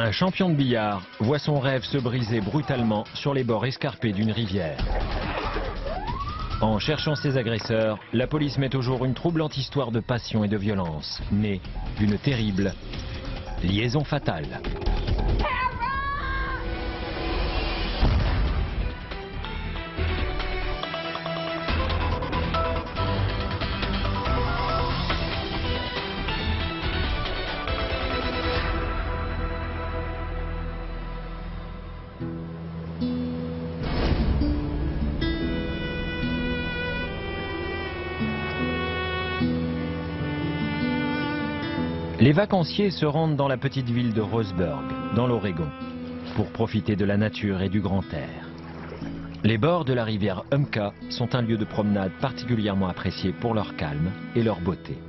Un champion de billard voit son rêve se briser brutalement sur les bords escarpés d'une rivière. En cherchant ses agresseurs, la police met au jour une troublante histoire de passion et de violence, née d'une terrible liaison fatale. Les vacanciers se rendent dans la petite ville de Roseburg, dans l'Oregon, pour profiter de la nature et du grand air. Les bords de la rivière Umpqua sont un lieu de promenade particulièrement apprécié pour leur calme et leur beauté.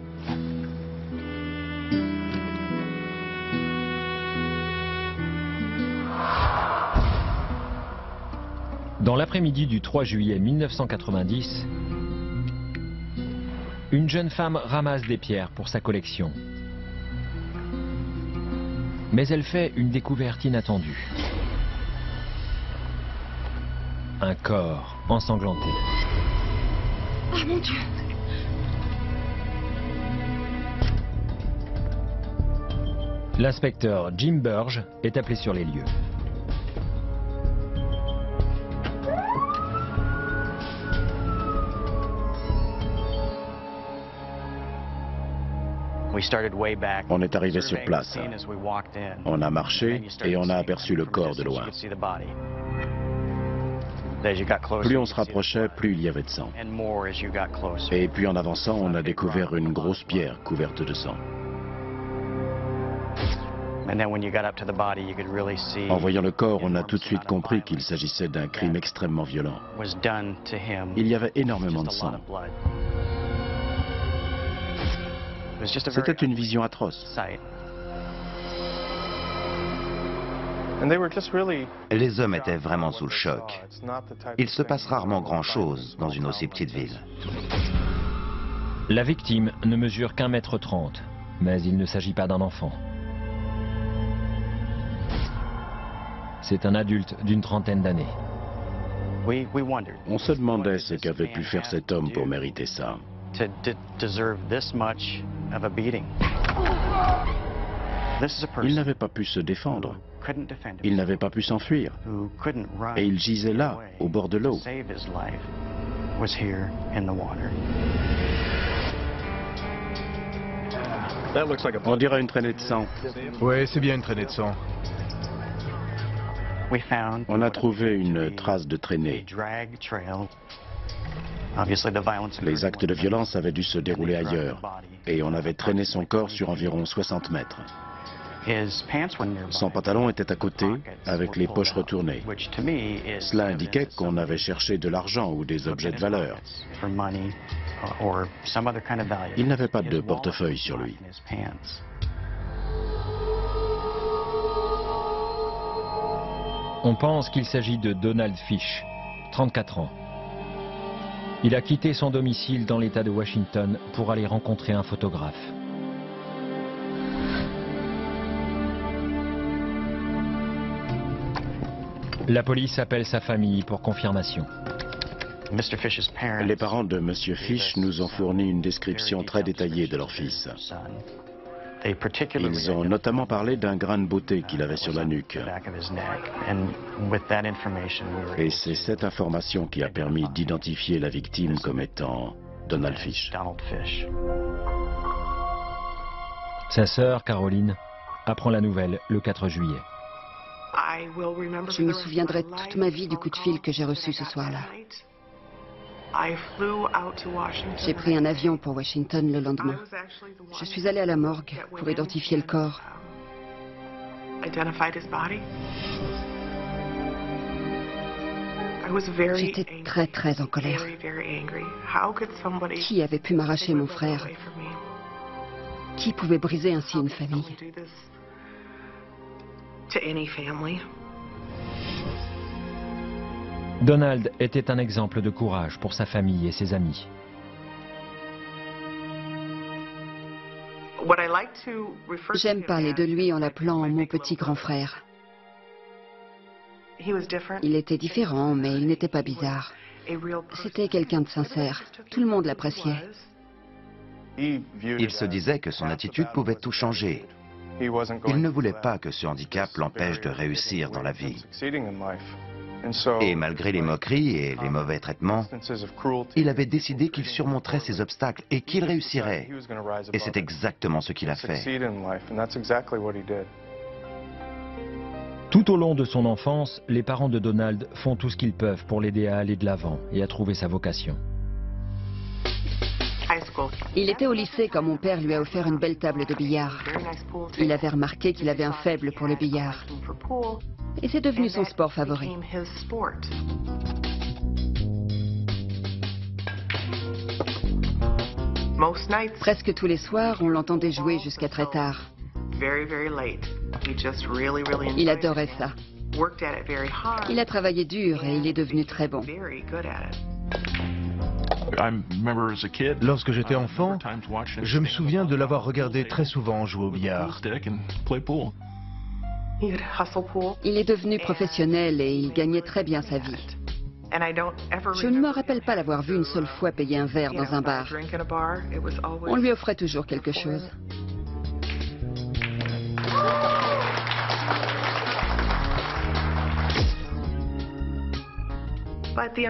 Dans l'après-midi du 3 juillet 1990, une jeune femme ramasse des pierres pour sa collection. Mais elle fait une découverte inattendue. Un corps ensanglanté. Oh mon Dieu! L'inspecteur Jim Burge est appelé sur les lieux. On est arrivé sur place. On a marché et on a aperçu le corps de loin. Plus on se rapprochait, plus il y avait de sang. Et puis en avançant, on a découvert une grosse pierre couverte de sang. En voyant le corps, on a tout de suite compris qu'il s'agissait d'un crime extrêmement violent. Il y avait énormément de sang. C'était une vision atroce. Les hommes étaient vraiment sous le choc. Il se passe rarement grand-chose dans une aussi petite ville. La victime ne mesure qu'1,30 m, mais il ne s'agit pas d'un enfant. C'est un adulte d'une trentaine d'années. On se demandait ce qu'avait pu faire cet homme pour mériter ça. Il n'avait pas pu se défendre. Il n'avait pas pu s'enfuir. Et il gisait là, au bord de l'eau. On dirait une traînée de sang. Oui, c'est bien une traînée de sang. On a trouvé une trace de traînée. Les actes de violence avaient dû se dérouler ailleurs, et on avait traîné son corps sur environ 60 mètres. Son pantalon était à côté, avec les poches retournées. Cela indiquait qu'on avait cherché de l'argent ou des objets de valeur. Il n'avait pas de portefeuille sur lui. On pense qu'il s'agit de Donald Fish, 34 ans. Il a quitté son domicile dans l'État de Washington pour aller rencontrer un photographe. La police appelle sa famille pour confirmation. Les parents de M. Fish nous ont fourni une description très détaillée de leur fils. Ils ont notamment parlé d'un grain de beauté qu'il avait sur la nuque. Et c'est cette information qui a permis d'identifier la victime comme étant Donald Fish. Sa sœur, Caroline, apprend la nouvelle le 4 juillet. Je me souviendrai toute ma vie du coup de fil que j'ai reçu ce soir-là. J'ai pris un avion pour Washington le lendemain. Je suis allée à la morgue pour identifier le corps. J'étais très en colère. Qui avait pu m'arracher mon frère? Qui pouvait briser ainsi une famille? Donald était un exemple de courage pour sa famille et ses amis. J'aime parler de lui en l'appelant mon petit grand frère. Il était différent, mais il n'était pas bizarre. C'était quelqu'un de sincère. Tout le monde l'appréciait. Il se disait que son attitude pouvait tout changer. Il ne voulait pas que ce handicap l'empêche de réussir dans la vie. Et malgré les moqueries et les mauvais traitements, il avait décidé qu'il surmonterait ces obstacles et qu'il réussirait. Et c'est exactement ce qu'il a fait. Tout au long de son enfance, les parents de Donald font tout ce qu'ils peuvent pour l'aider à aller de l'avant et à trouver sa vocation. Il était au lycée quand mon père lui a offert une belle table de billard. Il avait remarqué qu'il avait un faible pour le billard. Et c'est devenu son sport favori. Presque tous les soirs, on l'entendait jouer jusqu'à très tard. Il adorait ça. Il a travaillé dur et il est devenu très bon. Lorsque j'étais enfant, je me souviens de l'avoir regardé très souvent jouer au billard. Il est devenu professionnel et il gagnait très bien sa vie. Je ne me rappelle pas l'avoir vu une seule fois payer un verre dans un bar. On lui offrait toujours quelque chose.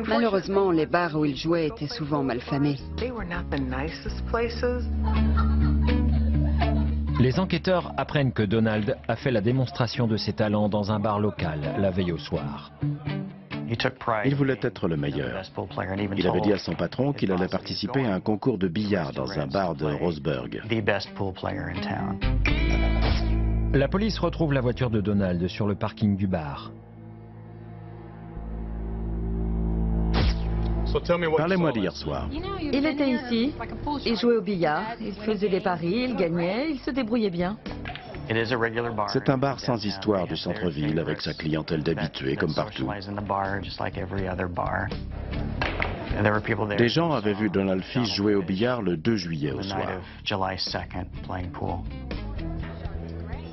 Malheureusement, les bars où il jouait étaient souvent malfamés. Les enquêteurs apprennent que Donald a fait la démonstration de ses talents dans un bar local la veille au soir. Il voulait être le meilleur. Il avait dit à son patron qu'il allait participer à un concours de billard dans un bar de Roseburg. La police retrouve la voiture de Donald sur le parking du bar. Parlez-moi d'hier soir. Il était ici, il jouait au billard, il faisait des paris, il gagnait, il se débrouillait bien. C'est un bar sans histoire du centre-ville avec sa clientèle d'habitués comme partout. Des gens avaient vu Donald Fish jouer au billard le 2 juillet au soir.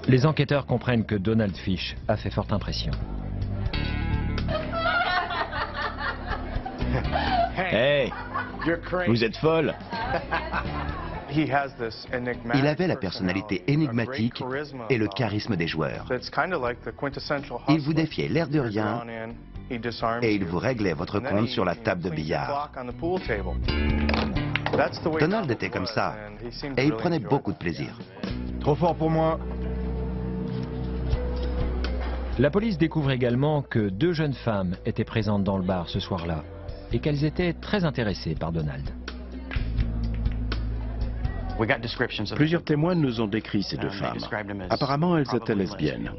Les enquêteurs comprennent que Donald Fish a fait forte impression. Hey, vous êtes folle. Il avait la personnalité énigmatique et le charisme des joueurs. Il vous défiait l'air de rien et il vous réglait votre compte sur la table de billard. Donald était comme ça et il prenait beaucoup de plaisir. Trop fort pour moi. La police découvre également que 2 jeunes femmes étaient présentes dans le bar ce soir-là et qu'elles étaient très intéressées par Donald. Plusieurs témoins nous ont décrit ces 2 femmes. Apparemment, elles étaient lesbiennes.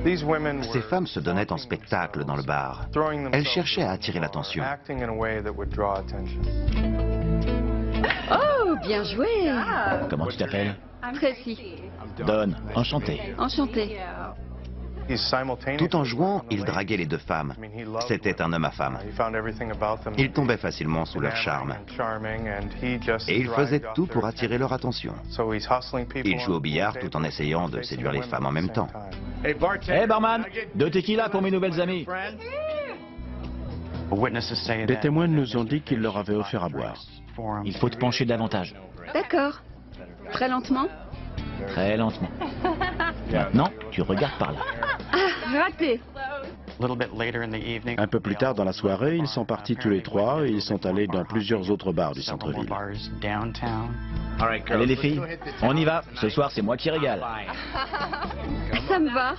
Ces femmes se donnaient en spectacle dans le bar. Elles cherchaient à attirer l'attention. Oh, bien joué! Comment tu t'appelles? Tracy. Don, enchanté. Enchanté. Tout en jouant, il draguait les 2 femmes. C'était un homme à femme. Il tombait facilement sous leur charme. Et il faisait tout pour attirer leur attention. Il jouait au billard tout en essayant de séduire les femmes en même temps. Hey barman, 2 tequila pour mes nouvelles amies. Des témoins nous ont dit qu'il leur avait offert à boire. Il faut te pencher davantage. D'accord. Très lentement? Très lentement. Maintenant, tu regardes par là. Ah, raté! Un peu plus tard dans la soirée, ils sont partis tous les 3 et ils sont allés dans plusieurs autres bars du centre-ville. Allez les filles, on y va. Ce soir, c'est moi qui régale. Ça me va.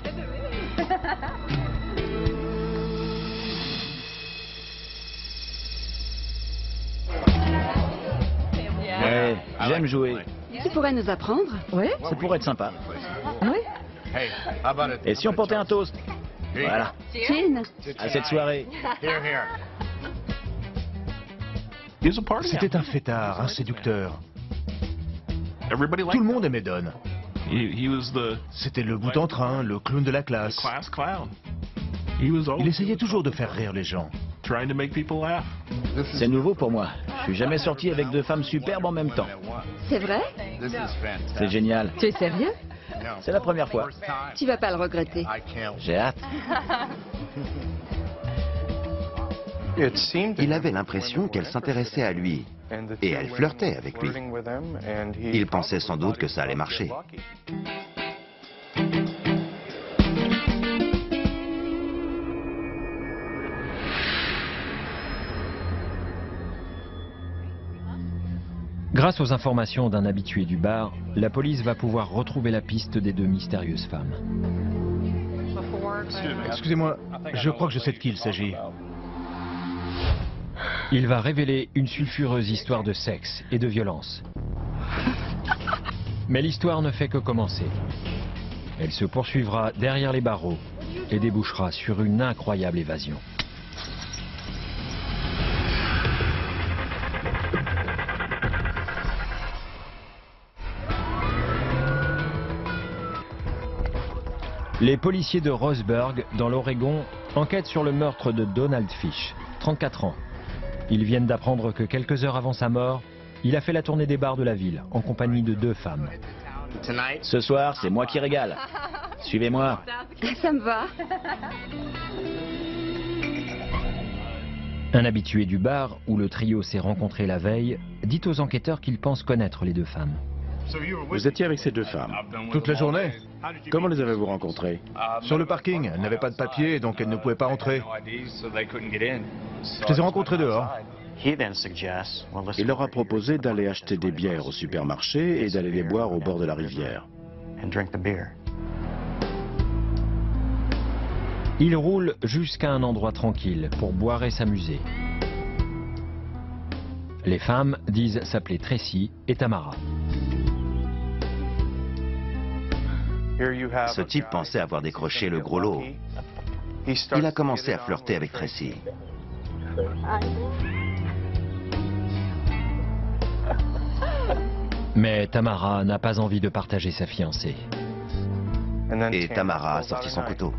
Ouais, j'aime jouer. Tu pourrais nous apprendre? Oui? Ça pourrait être sympa. Oui? Et si on portait un toast? Voilà. Chin. À cette soirée. C'était un fêtard, un séducteur. Tout le monde aimait Don. C'était le bout en train, le clown de la classe. Il essayait toujours de faire rire les gens. C'est nouveau pour moi. Je suis jamais sorti avec 2 femmes superbes en même temps. C'est vrai? C'est génial. Tu es sérieux? C'est la première fois. Tu vas pas le regretter. J'ai hâte. Il avait l'impression qu'elle s'intéressait à lui et elle flirtait avec lui. Il pensait sans doute que ça allait marcher. Grâce aux informations d'un habitué du bar, la police va pouvoir retrouver la piste des deux mystérieuses femmes. Excusez-moi, je crois que je sais de qui il s'agit. Il va révéler une sulfureuse histoire de sexe et de violence. Mais l'histoire ne fait que commencer. Elle se poursuivra derrière les barreaux et débouchera sur une incroyable évasion. Les policiers de Roseburg, dans l'Oregon, enquêtent sur le meurtre de Donald Fish, 34 ans. Ils viennent d'apprendre que quelques heures avant sa mort, il a fait la tournée des bars de la ville, en compagnie de 2 femmes. Ce soir, c'est moi qui régale. Suivez-moi. Ça me va. Un habitué du bar, où le trio s'est rencontré la veille, dit aux enquêteurs qu'il pense connaître les 2 femmes. Vous étiez avec ces 2 femmes. Toute la journée? Comment les avez-vous rencontrées? Sur le parking, elles n'avaient pas de papier, donc elles ne pouvaient pas entrer. Je les ai rencontrées dehors. Il leur a proposé d'aller acheter des bières au supermarché et d'aller les boire au bord de la rivière. Ils roulent jusqu'à un endroit tranquille pour boire et s'amuser. Les femmes disent s'appeler Tracy et Tamara. Ce type pensait avoir décroché le gros lot. Il a commencé à flirter avec Tracy. Mais Tamara n'a pas envie de partager sa fiancée. Et Tamara a sorti son couteau.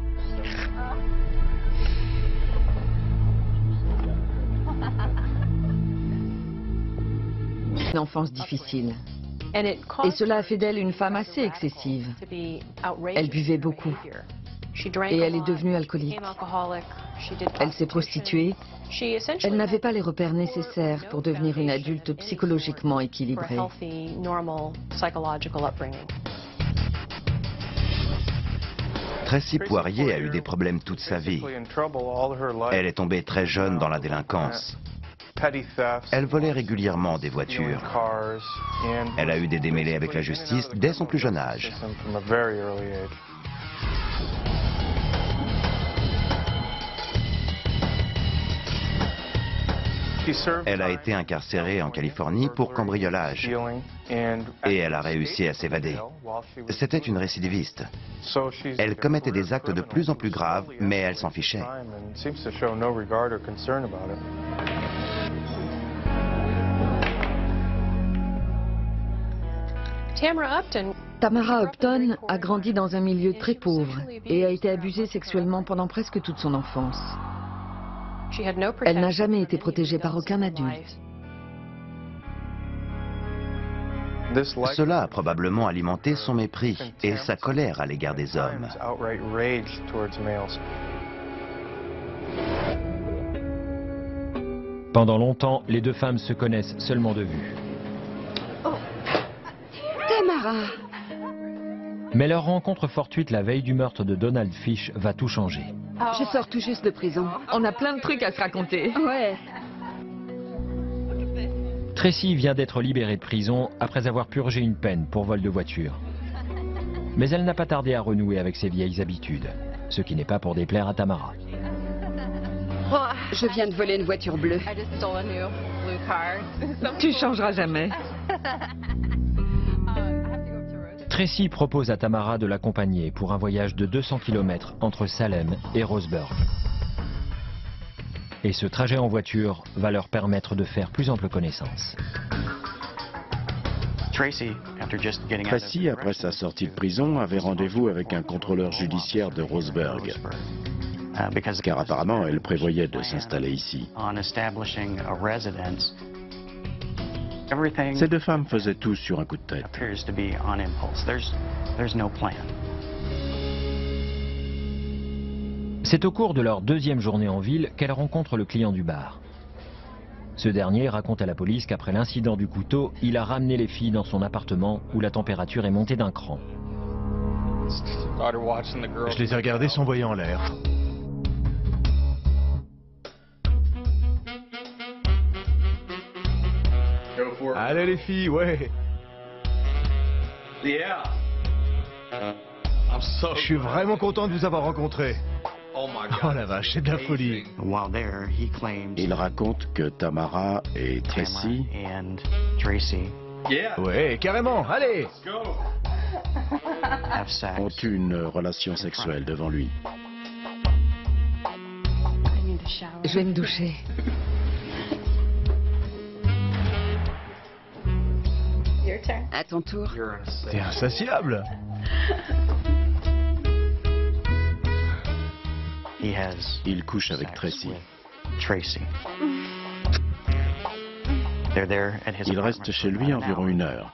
Une enfance difficile. Et cela a fait d'elle une femme assez excessive. Elle buvait beaucoup. Et elle est devenue alcoolique. Elle s'est prostituée. Elle n'avait pas les repères nécessaires pour devenir une adulte psychologiquement équilibrée. Tracy Poirier a eu des problèmes toute sa vie. Elle est tombée très jeune dans la délinquance. Elle volait régulièrement des voitures. Elle a eu des démêlés avec la justice dès son plus jeune âge. Elle a été incarcérée en Californie pour cambriolage. Et elle a réussi à s'évader. C'était une récidiviste. Elle commettait des actes de plus en plus graves, mais elle s'en fichait. Tamara Upton a grandi dans un milieu très pauvre et a été abusée sexuellement pendant presque toute son enfance. Elle n'a jamais été protégée par aucun adulte. Cela a probablement alimenté son mépris et sa colère à l'égard des hommes. Pendant longtemps, les 2 femmes se connaissent seulement de vue. Tamara! Mais leur rencontre fortuite la veille du meurtre de Donald Fish va tout changer. Je sors tout juste de prison. On a plein de trucs à se raconter. Ouais. Tracy vient d'être libérée de prison après avoir purgé une peine pour vol de voiture. Mais elle n'a pas tardé à renouer avec ses vieilles habitudes, ce qui n'est pas pour déplaire à Tamara. Je viens de voler une voiture bleue. Tu changeras jamais. Tracy propose à Tamara de l'accompagner pour un voyage de 200 km entre Salem et Roseburg. Et ce trajet en voiture va leur permettre de faire plus ample connaissance. Tracy, après sa sortie de prison, avait rendez-vous avec un contrôleur judiciaire de Roseburg. Car apparemment, elle prévoyait de s'installer ici. Ces deux femmes faisaient tout sur un coup de tête. C'est au cours de leur deuxième journée en ville qu'elle rencontre le client du bar. Ce dernier raconte à la police qu'après l'incident du couteau, il a ramené les filles dans son appartement où la température est montée d'un cran. Je les ai regardées s'envoyer en l'air. Allez les filles, ouais. Je suis vraiment content de vous avoir rencontré. Oh la vache, c'est de la folie. Il raconte que Tamara et Tracy Ouais, carrément, allez. ont eu une relation sexuelle devant lui. Je vais me doucher. À ton tour. T'es insatiable. Il couche avec Tracy. Il reste chez lui environ 1 heure.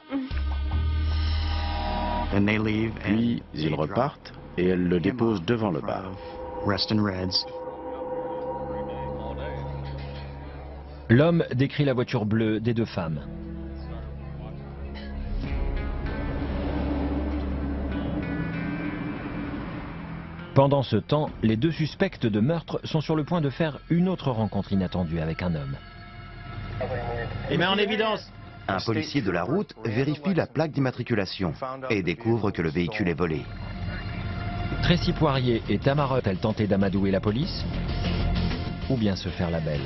Puis ils repartent et elle le dépose devant le bar. L'homme décrit la voiture bleue des deux femmes. Pendant ce temps, les deux suspects de meurtre sont sur le point de faire une autre rencontre inattendue avec un homme. Les mains en évidence. Un policier de la route vérifie la plaque d'immatriculation et découvre que le véhicule est volé. Tracy Poirier et Tamara ont-elles tenté d'amadouer la police ou bien se faire la belle?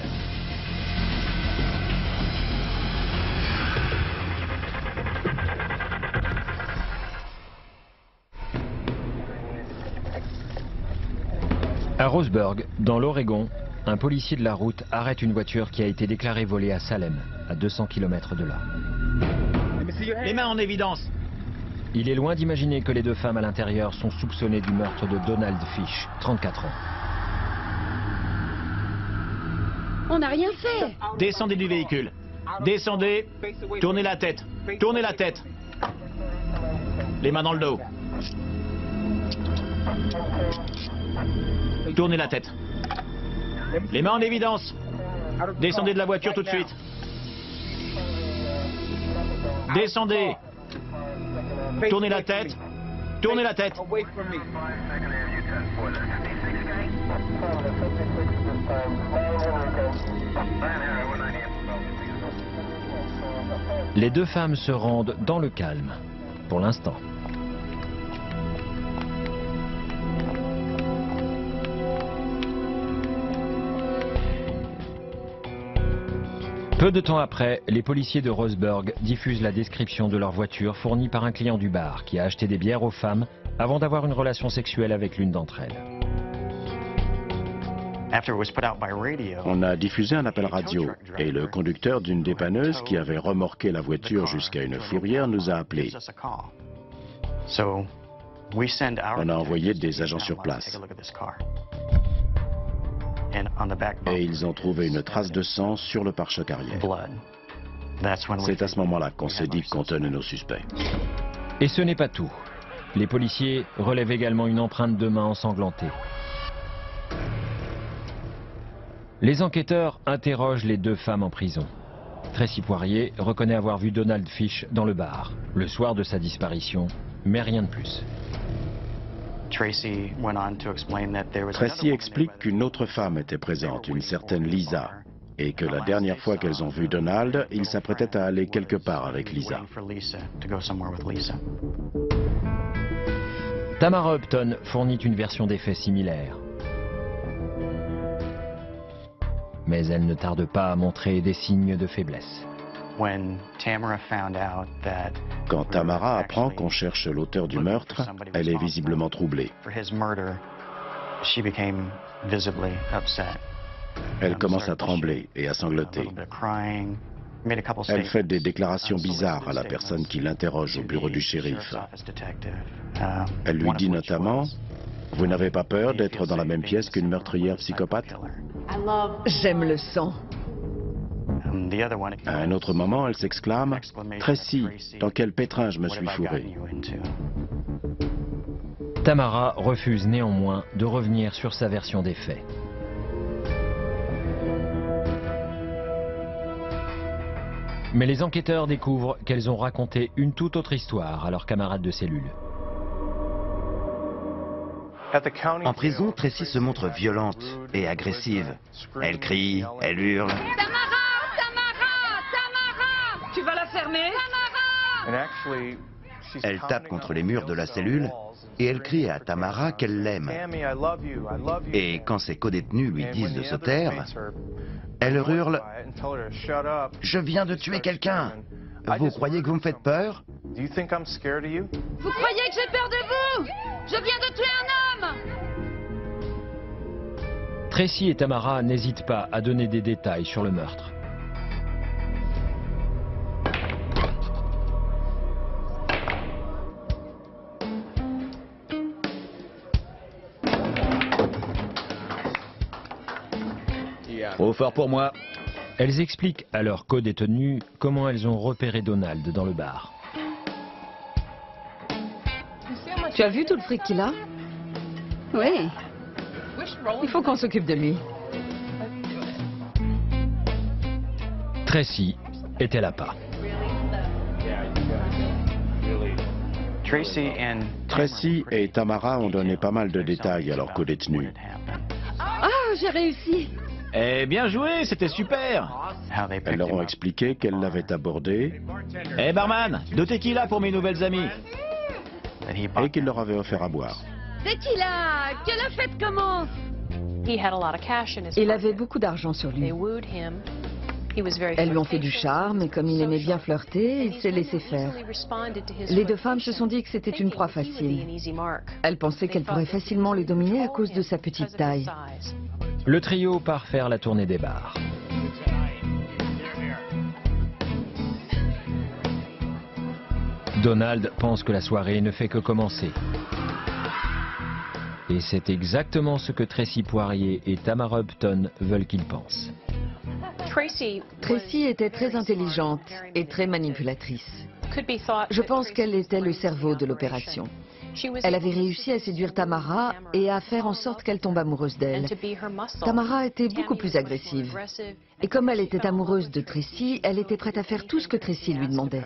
À Roseburg, dans l'Oregon, un policier de la route arrête une voiture qui a été déclarée volée à Salem, à 200 km de là. Les mains en évidence. Il est loin d'imaginer que les deux femmes à l'intérieur sont soupçonnées du meurtre de Donald Fish, 34 ans. On n'a rien fait. Descendez du véhicule. Descendez. Tournez la tête. Tournez la tête. Les mains dans le dos. Tournez la tête. Les mains en évidence. Descendez de la voiture tout de suite. Descendez. Tournez la tête. Tournez la tête. Les deux femmes se rendent dans le calme, pour l'instant. Peu de temps après, les policiers de Roseburg diffusent la description de leur voiture fournie par un client du bar qui a acheté des bières aux femmes avant d'avoir une relation sexuelle avec l'une d'entre elles. On a diffusé un appel radio et le conducteur d'une dépanneuse qui avait remorqué la voiture jusqu'à une fourrière nous a appelés. On a envoyé des agents sur place. Et ils ont trouvé une trace de sang sur le pare-choc arrière. C'est à ce moment-là qu'on s'est dit qu'on tenait nos suspects. Et ce n'est pas tout. Les policiers relèvent également une empreinte de main ensanglantée. Les enquêteurs interrogent les deux femmes en prison. Tracy Poirier reconnaît avoir vu Donald Fish dans le bar, le soir de sa disparition, mais rien de plus. Tracy explique qu'une autre femme était présente, une certaine Lisa, et que la dernière fois qu'elles ont vu Donald, il s'apprêtait à aller quelque part avec Lisa. Tamara Upton fournit une version des faits similaire. Mais elle ne tarde pas à montrer des signes de faiblesse. Quand Tamara apprend qu'on cherche l'auteur du meurtre, elle est visiblement troublée. Elle commence à trembler et à sangloter. Elle fait des déclarations bizarres à la personne qui l'interroge au bureau du shérif. Elle lui dit notamment « Vous n'avez pas peur d'être dans la même pièce qu'une meurtrière psychopathe ?» J'aime le sang. À un autre moment, elle s'exclame « Tracy, dans quel pétrin je me suis fourré ?» Tamara refuse néanmoins de revenir sur sa version des faits. Mais les enquêteurs découvrent qu'elles ont raconté une toute autre histoire à leurs camarades de cellule. En prison, Tracy se montre violente et agressive. Elle crie, elle hurle. Tamara! Tamara! Tamara! Tu vas la fermer? Tamara! Elle tape contre les murs de la cellule et elle crie à Tamara qu'elle l'aime. Et quand ses codétenus lui disent de se taire, elle hurle « Je viens de tuer quelqu'un. Vous croyez que vous me faites peur ?» Vous croyez que j'ai peur de vous? Je viens de tuer un homme! Tracy et Tamara n'hésitent pas à donner des détails sur le meurtre. Trop fort pour moi. Elles expliquent à leurs codétenus comment elles ont repéré Donald dans le bar. Tu as vu tout le fric qu'il a? Oui. Il faut qu'on s'occupe de lui. Tracy était là pas. Tracy et Tamara ont donné pas mal de détails à leurs codétenus. Ah, j'ai réussi! Eh bien joué, c'était super. Elles leur ont expliqué qu'elles l'avaient abordé. Eh barman, de tequila pour mes nouvelles amies. Et qu'il leur avait offert à boire. Tequila! Que la fête commence! Il avait beaucoup d'argent sur lui. Elles lui ont fait du charme et comme il aimait bien flirter, il s'est laissé faire. Les deux femmes se sont dit que c'était une proie facile. Elles pensaient qu'elles pourraient facilement le dominer à cause de sa petite taille. Le trio part faire la tournée des bars. Donald pense que la soirée ne fait que commencer. Et c'est exactement ce que Tracy Poirier et Tamara Upton veulent qu'il pense. Tracy était très intelligente et très manipulatrice. Je pense qu'elle était le cerveau de l'opération. Elle avait réussi à séduire Tamara et à faire en sorte qu'elle tombe amoureuse d'elle. Tamara était beaucoup plus agressive. Et comme elle était amoureuse de Tracy, elle était prête à faire tout ce que Tracy lui demandait.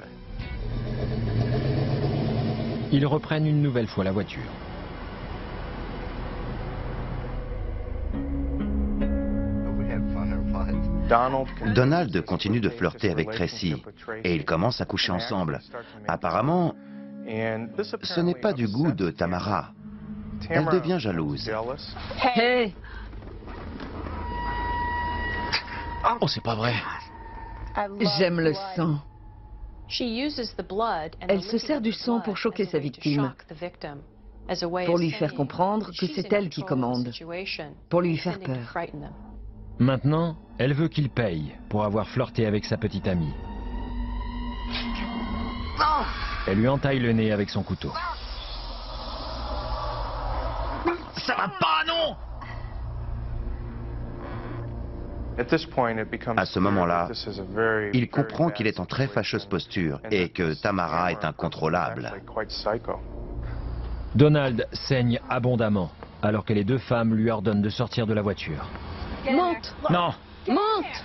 Ils reprennent une nouvelle fois la voiture. Donald continue de flirter avec Tracy et ils commencent à coucher ensemble. Apparemment, ce n'est pas du goût de Tamara. Elle devient jalouse. Hey! Oh, c'est pas vrai. J'aime le sang. Elle se sert du sang pour choquer sa victime, pour lui faire comprendre que c'est elle qui commande, pour lui faire peur. Maintenant, elle veut qu'il paye pour avoir flirté avec sa petite amie. Elle lui entaille le nez avec son couteau. Ça va pas, non! À ce moment-là, il comprend qu'il est en très fâcheuse posture et que Tamara est incontrôlable. Donald saigne abondamment alors que les deux femmes lui ordonnent de sortir de la voiture. Monte! Non! Monte!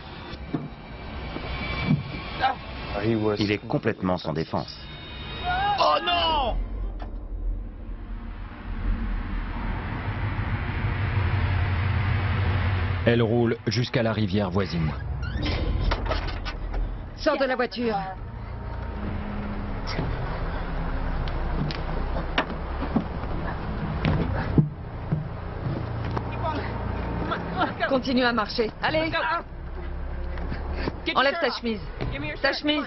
Il est complètement sans défense. Oh non! Elle roule jusqu'à la rivière voisine. Sors de la voiture! Continue à marcher. Allez! Enlève ta chemise. Ta chemise.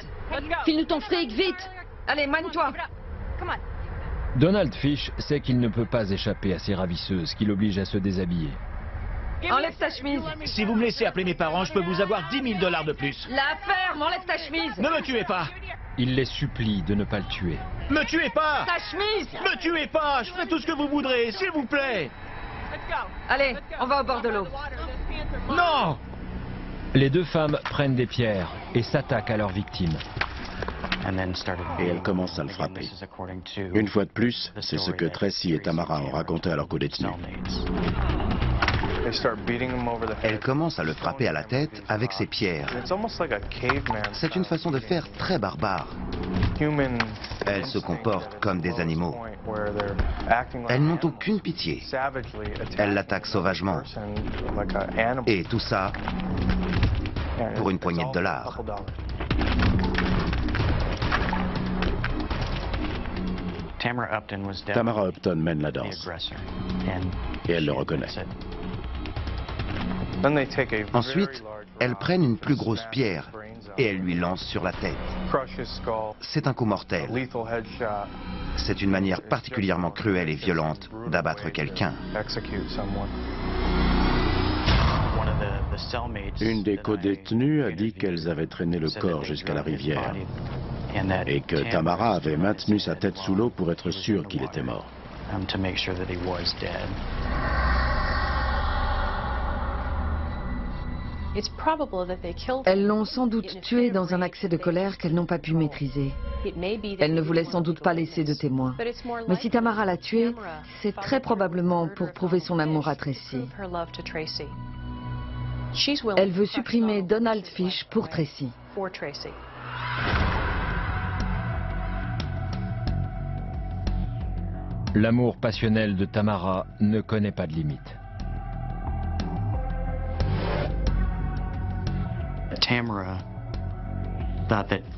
File-nous ton fric, vite! Allez, mène-toi. Donald Fish sait qu'il ne peut pas échapper à ces ravisseuses qui l'obligent à se déshabiller. Enlève ta chemise. Si vous me laissez appeler mes parents, je peux vous avoir 10 000 $ de plus. La ferme, enlève ta chemise. Ne me tuez pas! Il les supplie de ne pas le tuer. Me tuez pas! Ta chemise. Me tuez pas! Je ferai tout ce que vous voudrez, s'il vous plaît! Allez, on va au bord de l'eau. Non! Les deux femmes prennent des pierres et s'attaquent à leur victime. Et elle commence à le frapper. Une fois de plus, c'est ce que Tracy et Tamara ont raconté à leurs co-détenus. Elle commence à le frapper à la tête avec ses pierres. C'est une façon de faire très barbare. Elles se comportent comme des animaux. Elles n'ont aucune pitié. Elles l'attaquent sauvagement. Et tout ça pour une poignée de dollars. Tamara Upton mène la danse. Et elle le reconnaît. Ensuite, elles prennent une plus grosse pierre et elles lui lancent sur la tête. C'est un coup mortel. C'est une manière particulièrement cruelle et violente d'abattre quelqu'un. Une des co-détenues a dit qu'elles avaient traîné le corps jusqu'à la rivière et que Tamara avait maintenu sa tête sous l'eau pour être sûre qu'il était mort. Elles l'ont sans doute tué dans un accès de colère qu'elles n'ont pas pu maîtriser. Elles ne voulaient sans doute pas laisser de témoins. Mais si Tamara l'a tué, c'est très probablement pour prouver son amour à Tracy. Elle veut supprimer Donald Fish pour Tracy. L'amour passionnel de Tamara ne connaît pas de limite.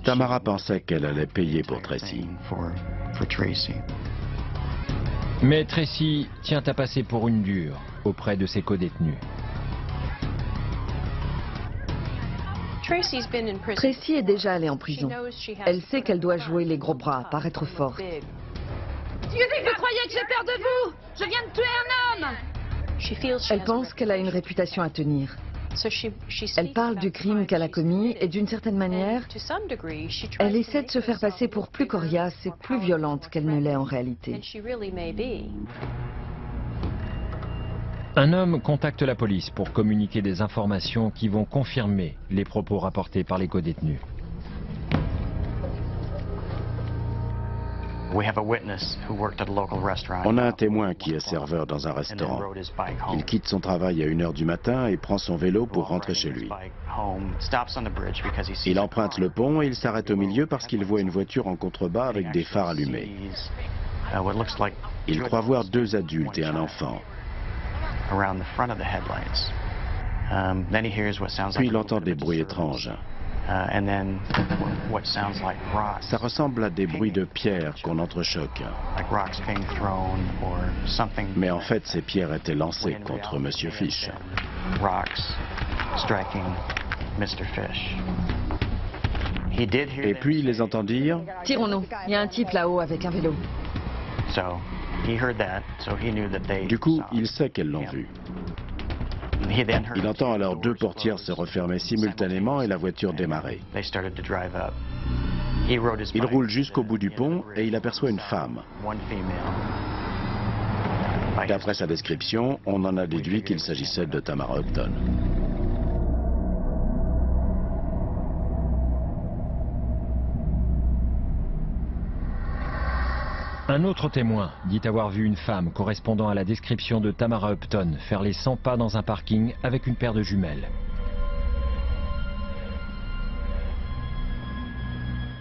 Tamara pensait qu'elle allait payer pour Tracy. Mais Tracy tient à passer pour une dure auprès de ses co-détenus. Tracy est déjà allée en prison. Elle sait qu'elle doit jouer les gros bras, paraître forte. Vous croyez que j'ai peur de vous? Je viens de tuer un homme! Elle pense qu'elle a une réputation à tenir. Elle parle du crime qu'elle a commis et d'une certaine manière, elle essaie de se faire passer pour plus coriace et plus violente qu'elle ne l'est en réalité. Un homme contacte la police pour communiquer des informations qui vont confirmer les propos rapportés par les co-détenus. On a un témoin qui est serveur dans un restaurant. Il quitte son travail à 1 h du matin et prend son vélo pour rentrer chez lui. Il emprunte le pont et il s'arrête au milieu parce qu'il voit une voiture en contrebas avec des phares allumés. Il croit voir 2 adultes et un enfant. Puis il entend des bruits étranges. Ça ressemble à des bruits de pierres qu'on entrechoque. Mais en fait, ces pierres étaient lancées contre M. Fish. Et puis il les entend dire « Tirons-nous, il y a un type là-haut avec un vélo. » Du coup, il sait qu'elles l'ont vu. Il entend alors 2 portières se refermer simultanément et la voiture démarrer. Il roule jusqu'au bout du pont et il aperçoit une femme. D'après sa description, on en a déduit qu'il s'agissait de Tamara Upton. Un autre témoin dit avoir vu une femme correspondant à la description de Tamara Upton faire les 100 pas dans un parking avec une paire de jumelles.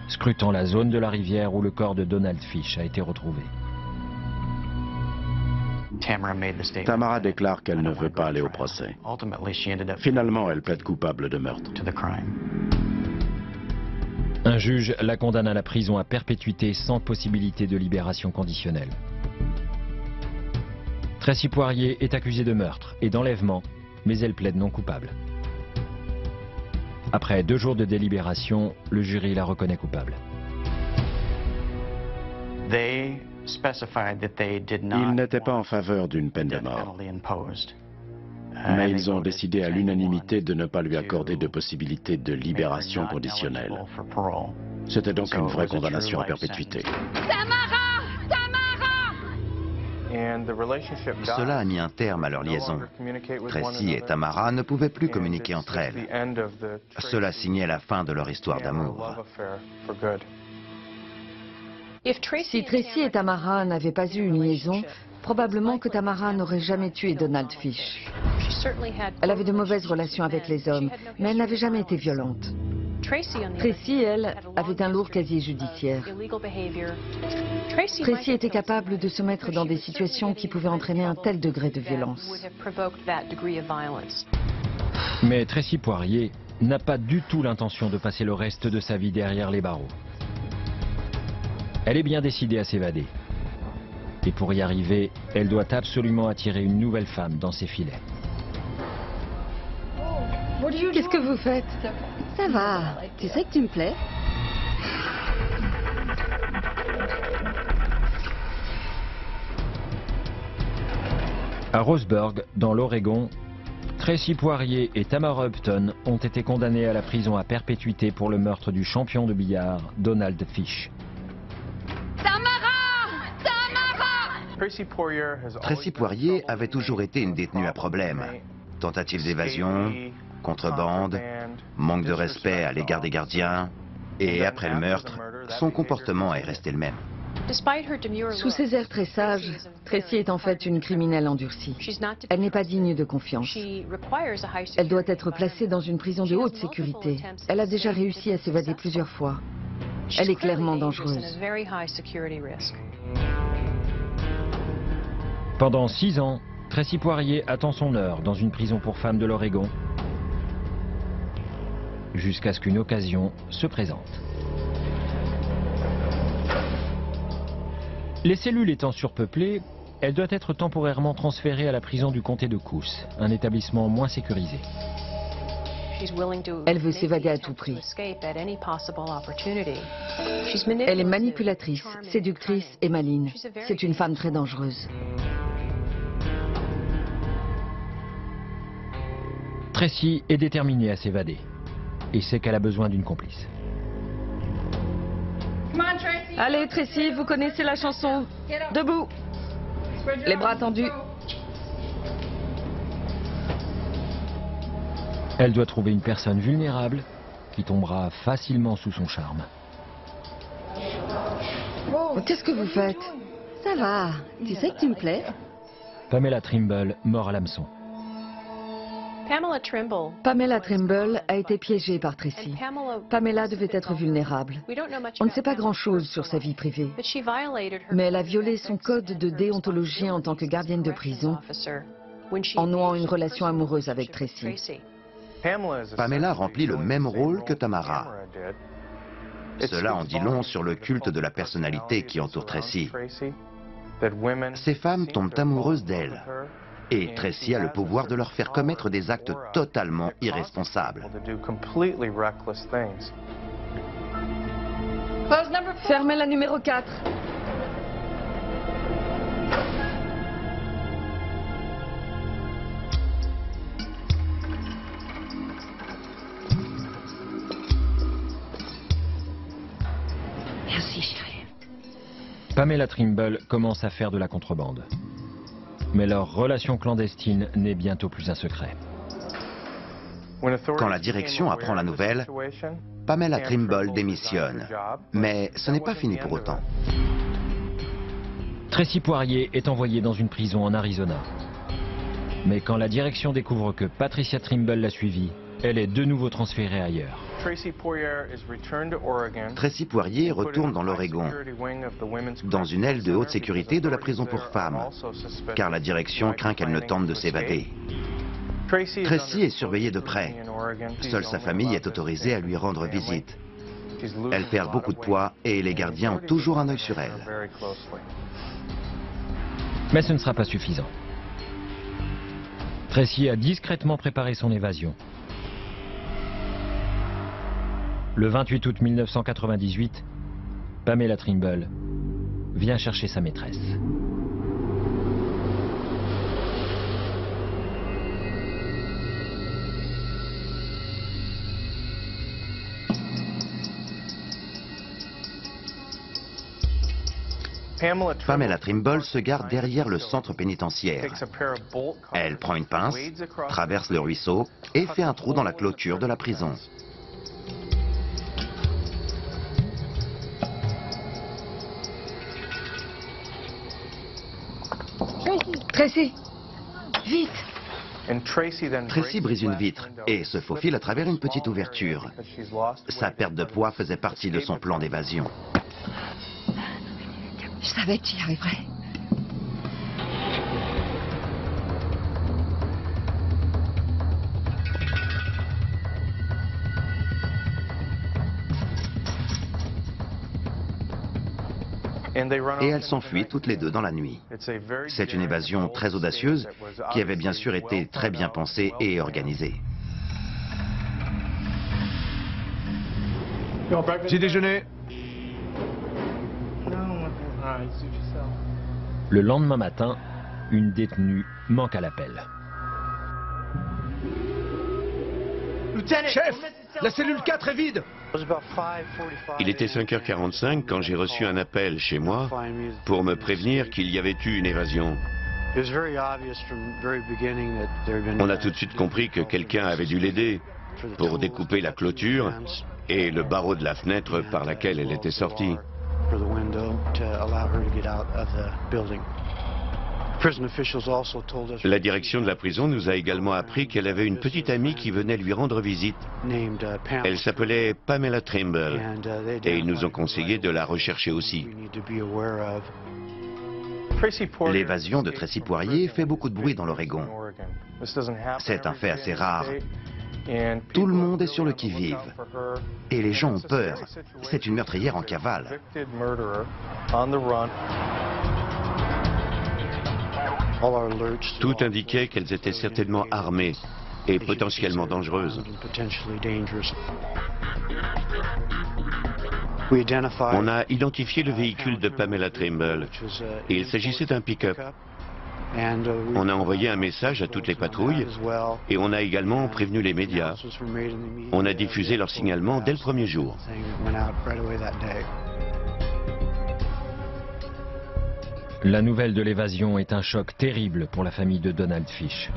Scrutant la zone de la rivière où le corps de Donald Fish a été retrouvé. Tamara déclare qu'elle ne veut pas aller au procès. Finalement, elle plaide coupable de meurtre. Un juge la condamne à la prison à perpétuité sans possibilité de libération conditionnelle. Tracy Poirier est accusée de meurtre et d'enlèvement, mais elle plaide non coupable. Après 2 jours de délibération, le jury la reconnaît coupable. Ils n'étaient pas en faveur d'une peine de mort. Mais ils ont décidé à l'unanimité de ne pas lui accorder de possibilité de libération conditionnelle. C'était donc une vraie condamnation à perpétuité. Tamara! Tamara! Cela a mis un terme à leur liaison. Tracy et Tamara ne pouvaient plus communiquer entre elles. Cela signait la fin de leur histoire d'amour. Si Tracy et Tamara n'avaient pas eu une liaison, probablement que Tamara n'aurait jamais tué Donald Fish. Elle avait de mauvaises relations avec les hommes, mais elle n'avait jamais été violente. Tracy, elle, avait un lourd casier judiciaire. Tracy était capable de se mettre dans des situations qui pouvaient entraîner un tel degré de violence. Mais Tracy Poirier n'a pas du tout l'intention de passer le reste de sa vie derrière les barreaux. Elle est bien décidée à s'évader. Et pour y arriver, elle doit absolument attirer une nouvelle femme dans ses filets. Qu'est-ce que vous faites? Ça va. Tu sais que tu me plais? À Roseburg, dans l'Oregon, Tracy Poirier et Tamara Upton ont été condamnés à la prison à perpétuité pour le meurtre du champion de billard, Donald Fish. Tracy Poirier avait toujours été une détenue à problème. Tentative d'évasion, contrebande, manque de respect à l'égard des gardiens. Et après le meurtre, son comportement est resté le même. Sous ses airs très sages, Tracy est en fait une criminelle endurcie. Elle n'est pas digne de confiance. Elle doit être placée dans une prison de haute sécurité. Elle a déjà réussi à s'évader plusieurs fois. Elle est clairement dangereuse. Pendant 6 ans, Tracy Poirier attend son heure dans une prison pour femmes de l'Oregon, jusqu'à ce qu'une occasion se présente. Les cellules étant surpeuplées, elle doit être temporairement transférée à la prison du comté de Coos, un établissement moins sécurisé. Elle veut s'évader à tout prix. Elle est manipulatrice, séductrice et maligne. C'est une femme très dangereuse. Tracy est déterminée à s'évader et sait qu'elle a besoin d'une complice. Allez Tracy, vous connaissez la chanson. Debout. Les bras tendus. Elle doit trouver une personne vulnérable qui tombera facilement sous son charme. Qu'est-ce que vous faites? Ça va. Tu sais que tu me plais? Pamela Trimble, mort à l'hameçon. Pamela Trimble a été piégée par Tracy. Pamela devait être vulnérable. On ne sait pas grand-chose sur sa vie privée. Mais elle a violé son code de déontologie en tant que gardienne de prison en nouant une relation amoureuse avec Tracy. Pamela remplit le même rôle que Tamara. Cela en dit long sur le culte de la personnalité qui entoure Tracy. Ces femmes tombent amoureuses d'elle. Et Tracy a le pouvoir de leur faire commettre des actes totalement irresponsables. Fermez la numéro 4. Merci, chérie. Pamela Trimble commence à faire de la contrebande. Mais leur relation clandestine n'est bientôt plus un secret. Quand la direction apprend la nouvelle, Pamela Trimble démissionne. Mais ce n'est pas fini pour autant. Tracy Poirier est envoyée dans une prison en Arizona. Mais quand la direction découvre que Patricia Trimble l'a suivie, elle est de nouveau transférée ailleurs. Tracy Poirier retourne dans l'Oregon, dans une aile de haute sécurité de la prison pour femmes, car la direction craint qu'elle ne tente de s'évader. Tracy est surveillée de près. Seule sa famille est autorisée à lui rendre visite. Elle perd beaucoup de poids et les gardiens ont toujours un œil sur elle. Mais ce ne sera pas suffisant. Tracy a discrètement préparé son évasion. Le 28 août 1998, Pamela Trimble vient chercher sa maîtresse. Pamela Trimble se gare derrière le centre pénitentiaire. Elle prend une pince, traverse le ruisseau et fait un trou dans la clôture de la prison. Tracy, vite! Tracy brise une vitre et se faufile à travers une petite ouverture. Sa perte de poids faisait partie de son plan d'évasion. Je savais que tu y arriverais. Et elles s'enfuient toutes les deux dans la nuit. C'est une évasion très audacieuse qui avait bien sûr été très bien pensée et organisée. Petit déjeuner. Le lendemain matin, une détenue manque à l'appel. Chef, la cellule 4 est vide. Il était 5h45 quand j'ai reçu un appel chez moi pour me prévenir qu'il y avait eu une évasion. On a tout de suite compris que quelqu'un avait dû l'aider pour découper la clôture et le barreau de la fenêtre par laquelle elle était sortie. La direction de la prison nous a également appris qu'elle avait une petite amie qui venait lui rendre visite. Elle s'appelait Pamela Trimble et ils nous ont conseillé de la rechercher aussi. L'évasion de Tracy Poirier fait beaucoup de bruit dans l'Oregon. C'est un fait assez rare. Tout le monde est sur le qui-vive. Et les gens ont peur. C'est une meurtrière en cavale. Tout indiquait qu'elles étaient certainement armées et potentiellement dangereuses. On a identifié le véhicule de Pamela Trimble et il s'agissait d'un pick-up. On a envoyé un message à toutes les patrouilles et on a également prévenu les médias. On a diffusé leur signalement dès le premier jour. La nouvelle de l'évasion est un choc terrible pour la famille de Donald Fish.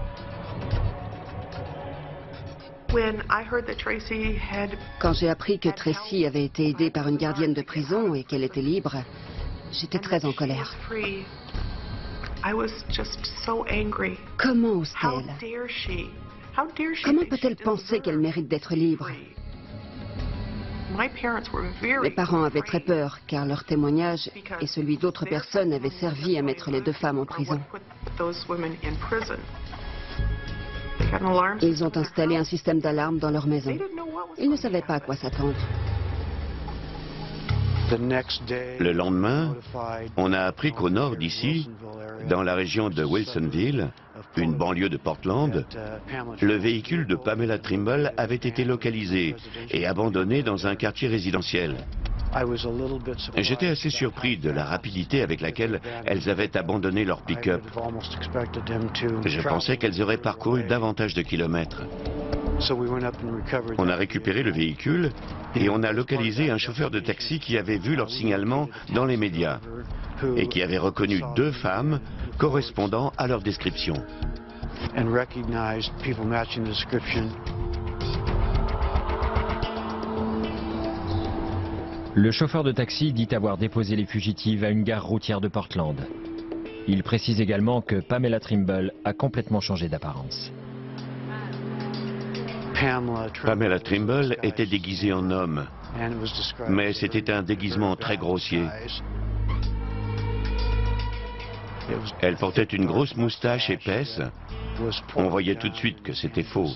Quand j'ai appris que Tracy avait été aidée par une gardienne de prison et qu'elle était libre, j'étais très en colère. Comment ose-t-elle? Comment peut-elle penser qu'elle mérite d'être libre? Mes parents avaient très peur car leur témoignage et celui d'autres personnes avaient servi à mettre les deux femmes en prison. Ils ont installé un système d'alarme dans leur maison. Ils ne savaient pas à quoi s'attendre. Le lendemain, on a appris qu'au nord d'ici, dans la région de Wilsonville, une banlieue de Portland, le véhicule de Pamela Trimble avait été localisé et abandonné dans un quartier résidentiel. J'étais assez surpris de la rapidité avec laquelle elles avaient abandonné leur pick-up. Je pensais qu'elles auraient parcouru davantage de kilomètres. On a récupéré le véhicule et on a localisé un chauffeur de taxi qui avait vu leur signalement dans les médias et qui avait reconnu deux femmes correspondant à leur description. Le chauffeur de taxi dit avoir déposé les fugitives à une gare routière de Portland. Il précise également que Pamela Trimble a complètement changé d'apparence. Pamela Trimble était déguisée en homme, mais c'était un déguisement très grossier. Elle portait une grosse moustache épaisse. On voyait tout de suite que c'était faux.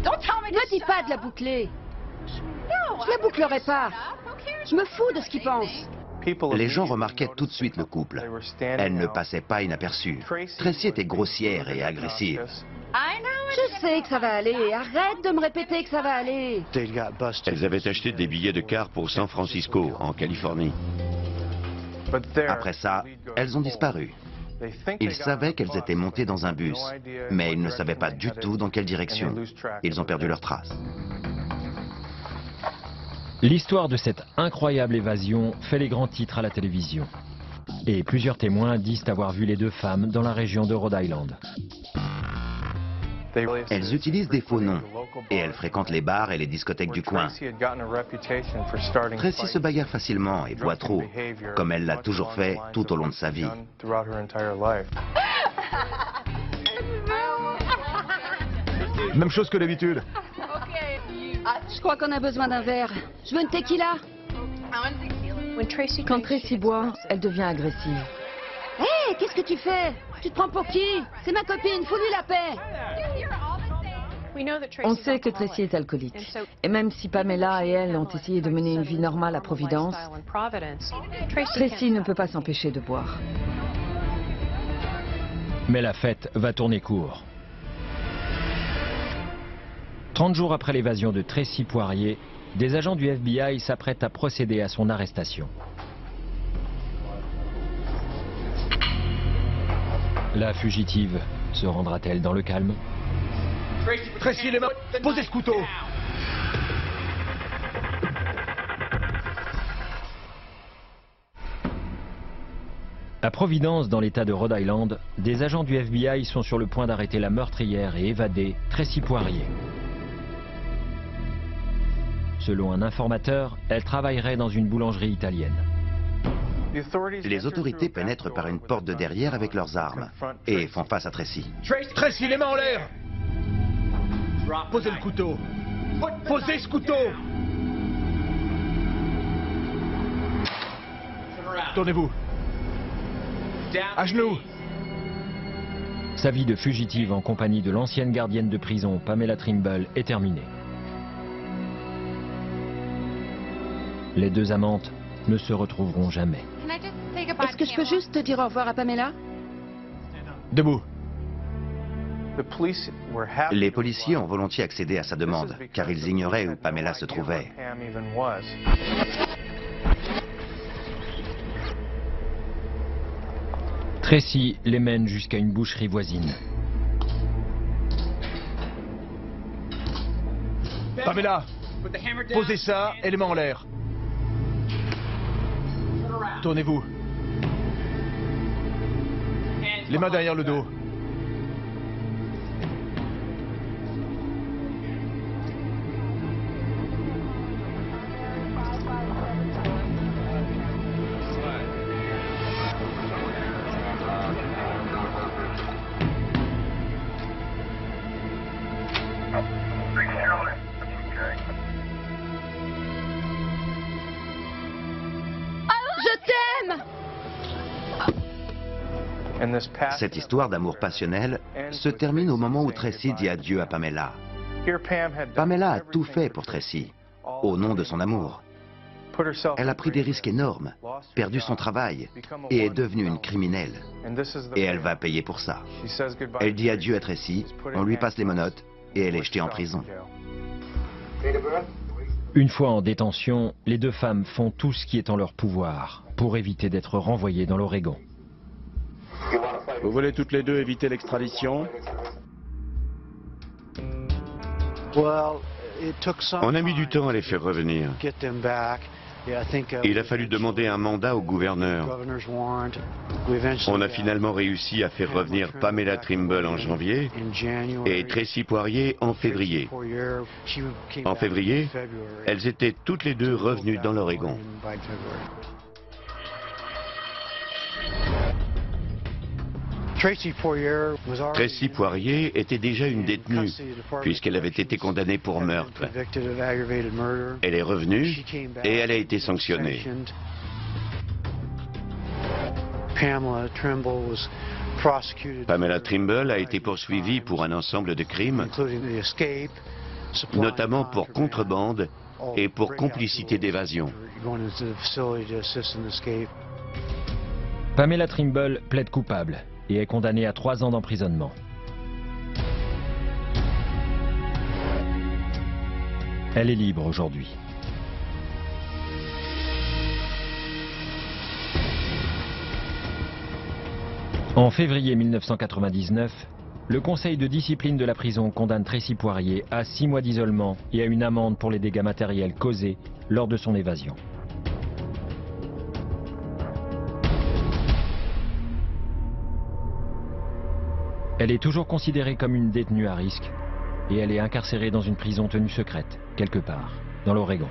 Ne dis pas de la boucler. Je la bouclerai pas. Je me fous de ce qu'ils pensent. Les gens remarquaient tout de suite le couple. Elle ne passait pas inaperçue. Tracy était grossière et agressive. Je sais que ça va aller. Arrête de me répéter que ça va aller. Elles avaient acheté des billets de car pour San Francisco, en Californie. Après ça, elles ont disparu. Ils savaient qu'elles étaient montées dans un bus, mais ils ne savaient pas du tout dans quelle direction. Ils ont perdu leurs traces. L'histoire de cette incroyable évasion fait les grands titres à la télévision. Et plusieurs témoins disent avoir vu les deux femmes dans la région de Rhode Island. Elles utilisent des faux noms et elles fréquentent les bars et les discothèques du coin. Tracy se bagarre facilement et boit trop, comme elle l'a toujours fait tout au long de sa vie. Même chose que d'habitude. Je crois qu'on a besoin d'un verre. Je veux une tequila. Quand Tracy boit, elle devient agressive. Hé, qu'est-ce que tu fais? Tu te prends pour qui? C'est ma copine, fous-lui la paix. On sait que Tracy est alcoolique. Et même si Pamela et elle ont essayé de mener une vie normale à Providence, Tracy ne peut pas s'empêcher de boire. Mais la fête va tourner court. 30 jours après l'évasion de Tracy Poirier, des agents du FBI s'apprêtent à procéder à son arrestation. La fugitive se rendra-t-elle dans le calme? Tracy, les mains, posez ce couteau. À Providence, dans l'état de Rhode Island, des agents du FBI sont sur le point d'arrêter la meurtrière et évadée Tracy Poirier. Selon un informateur, elle travaillerait dans une boulangerie italienne. Les autorités pénètrent par une porte de derrière avec leurs armes et font face à Tracy. Tracy, les mains en l'air. Posez le couteau. Posez ce couteau. Tournez-vous. À genoux. Sa vie de fugitive en compagnie de l'ancienne gardienne de prison Pamela Trimble est terminée. Les deux amantes ne se retrouveront jamais. Est-ce que je peux juste te dire au revoir à Pamela? Debout. Les policiers ont volontiers accédé à sa demande, car ils ignoraient où Pamela se trouvait. Tracy les mène jusqu'à une boucherie voisine. Pamela, posez ça et les mains en l'air. Tournez-vous. Les mains derrière le dos. Cette histoire d'amour passionnel se termine au moment où Tracy dit adieu à Pamela. Pamela a tout fait pour Tracy, au nom de son amour. Elle a pris des risques énormes, perdu son travail et est devenue une criminelle. Et elle va payer pour ça. Elle dit adieu à Tracy, on lui passe les menottes et elle est jetée en prison. Une fois en détention, les deux femmes font tout ce qui est en leur pouvoir pour éviter d'être renvoyées dans l'Oregon. Vous voulez toutes les deux éviter l'extradition? On a mis du temps à les faire revenir. Il a fallu demander un mandat au gouverneur. On a finalement réussi à faire revenir Pamela Trimble en janvier et Tracy Poirier en février. En février, elles étaient toutes les deux revenues dans l'Oregon. Tracy Poirier était déjà une détenue, puisqu'elle avait été condamnée pour meurtre. Elle est revenue et elle a été sanctionnée. Pamela Trimble a été poursuivie pour un ensemble de crimes, notamment pour contrebande et pour complicité d'évasion. Pamela Trimble plaide coupable et est condamnée à 3 ans d'emprisonnement. Elle est libre aujourd'hui. En février 1999, Le conseil de discipline de la prison condamne Tracy Poirier à 6 mois d'isolement et à une amende pour les dégâts matériels causés lors de son évasion. Elle est toujours considérée comme une détenue à risque et elle est incarcérée dans une prison tenue secrète, quelque part, dans l'Oregon.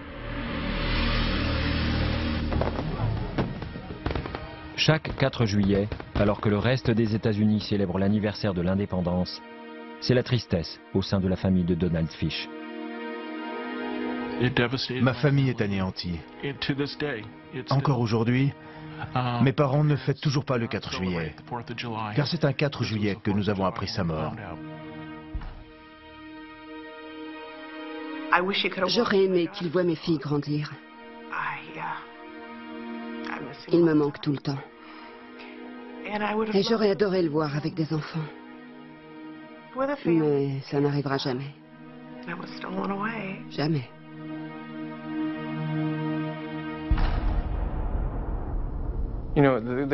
Chaque 4 juillet, alors que le reste des États-Unis célèbre l'anniversaire de l'indépendance, c'est la tristesse au sein de la famille de Donald Fish. Ma famille est anéantie. Encore aujourd'hui, mes parents ne fêtent toujours pas le 4 juillet, car c'est un 4 juillet que nous avons appris sa mort. J'aurais aimé qu'il voie mes filles grandir. Il me manque tout le temps. Et j'aurais adoré le voir avec des enfants. Mais ça n'arrivera jamais. Jamais.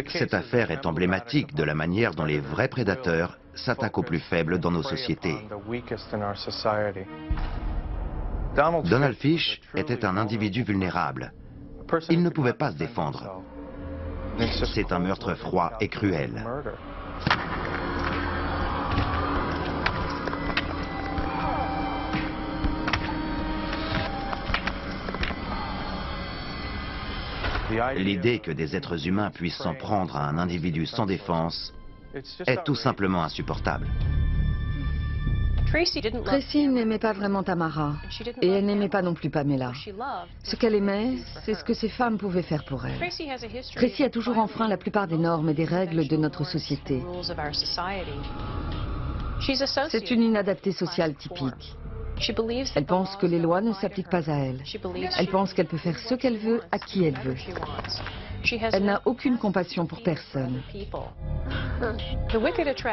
Cette affaire est emblématique de la manière dont les vrais prédateurs s'attaquent aux plus faibles dans nos sociétés. Donald Fish était un individu vulnérable. Il ne pouvait pas se défendre. C'est un meurtre froid et cruel. L'idée que des êtres humains puissent s'en prendre à un individu sans défense est tout simplement insupportable. Tracy n'aimait pas vraiment Tamara, et elle n'aimait pas non plus Pamela. Ce qu'elle aimait, c'est ce que ces femmes pouvaient faire pour elle. Tracy a toujours enfreint la plupart des normes et des règles de notre société. C'est une inadaptée sociale typique. Elle pense que les lois ne s'appliquent pas à elle. Elle pense qu'elle peut faire ce qu'elle veut à qui elle veut. Elle n'a aucune compassion pour personne.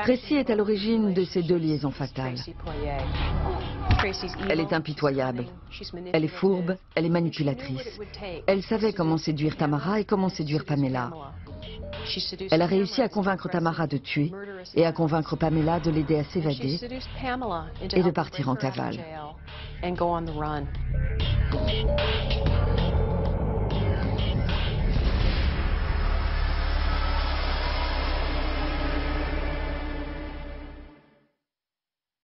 Tracy est à l'origine de ces 2 liaisons fatales. Elle est impitoyable. Elle est fourbe, elle est manipulatrice. Elle savait comment séduire Tamara et comment séduire Pamela. Elle a réussi à convaincre Tamara de tuer et à convaincre Pamela de l'aider à s'évader et de partir en cavale.